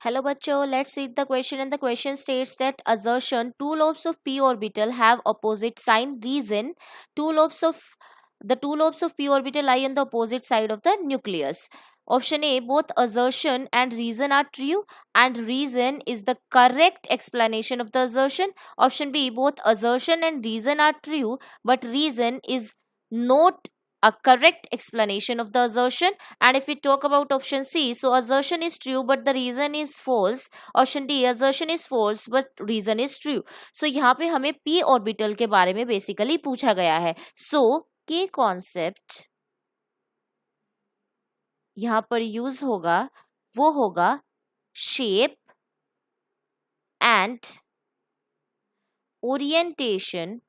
Hello bachcho, let's see the question, and the question states that assertion two lobes of p orbital have opposite sign. Reason two lobes of the two lobes of p orbital lie on the opposite side of the nucleus. Option A, both assertion and reason are true, and reason is the correct explanation of the assertion. Option B, both assertion and reason are true, but reason is not a correct explanation of the assertion. And if we talk about option C, so assertion is true but the reason is false. Option D, assertion is false but reason is true. So यहाँ पे हमें p orbital के बारे में basically पूछा गया है. So के कॉन्सेप्ट यहाँ पर यूज होगा वो होगा shape and orientation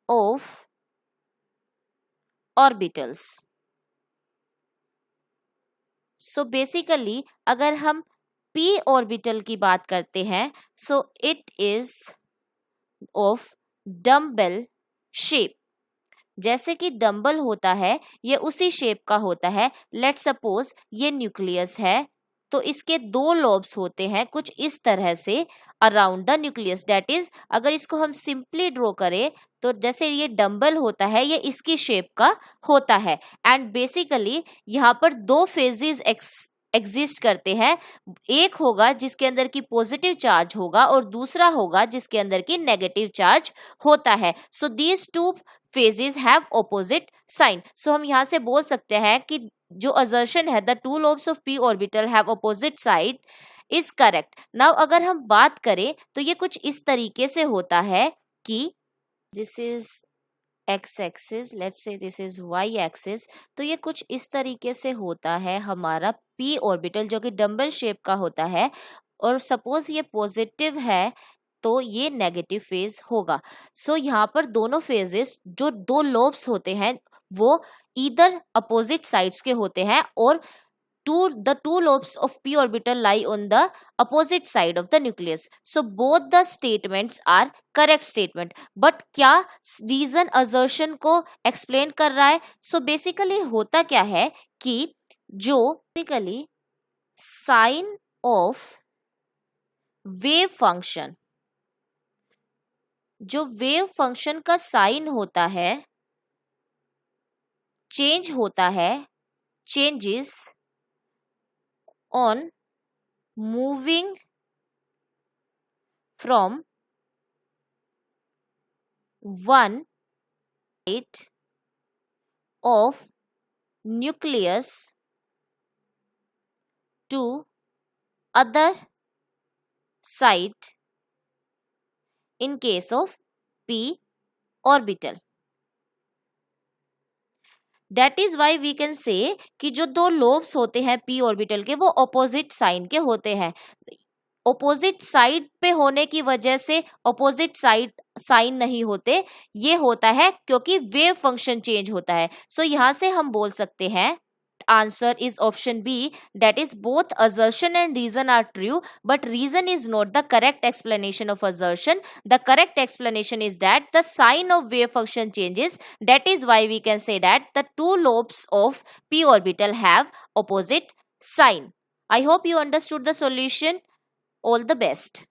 of orbitals. So basically अगर हम p orbital की बात करते हैं, so it is of dumbbell shape. जैसे कि डम्बल होता है ये उसी शेप का होता है. लेट्स सपोज ये न्यूक्लियस है तो इसके दो लोब्स होते हैं कुछ इस तरह से around the nucleus. That is अगर इसको हम सिंपली ड्रॉ करें तो जैसे ये डम्बल होता है ये इसकी शेप का होता है. एंड बेसिकली यहाँ पर दो फेजेस एग्जिस्ट करते हैं. एक होगा जिसके अंदर की पॉजिटिव चार्ज होगा और दूसरा होगा जिसके अंदर की नेगेटिव चार्ज होता है. So these two phases have opposite sign. So हम यहाँ से बोल सकते हैं कि जो असर्शन है the two lobes of p orbital have opposite side is correct. Now अगर हम बात करें तो ये कुछ इस तरीके से होता है कि this is x axis, let's say this is y axis. तो ये कुछ इस तरीके से होता है हमारा p ऑर्बिटल जो कि डम्बल शेप का होता है. और सपोज ये पॉजिटिव है तो ये नेगेटिव फेज होगा. सो यहाँ पर दोनों फेजेस जो दो लोब्स होते हैं वो ईदर अपोजिट साइड्स के होते हैं और the two lobes of p orbital lie on the opposite side of the nucleus. So both the statements are correct statement. But क्या reason assertion को explain कर रहा है? So basically होता क्या है कि जो basically sign of wave function, जो वेव फंक्शन का साइन होता है चेंज होता है, changes on moving from one side of nucleus to other side in case of p orbital. That is why we can say कि जो दो lobes होते हैं p ऑर्बिटल के वो ऑपोजिट साइन के होते हैं. ऑपोजिट साइड पे होने की वजह से ऑपोजिट साइड साइन नहीं होते. ये होता है क्योंकि वेव फंक्शन चेंज होता है. सो यहाँ से हम बोल सकते हैं answer is option B, that is both assertion and reason are true but reason is not the correct explanation of assertion. The correct explanation is that the sign of wave function changes. That is why we can say that the two lobes of p orbital have opposite sign. I hope you understood the solution. All the best.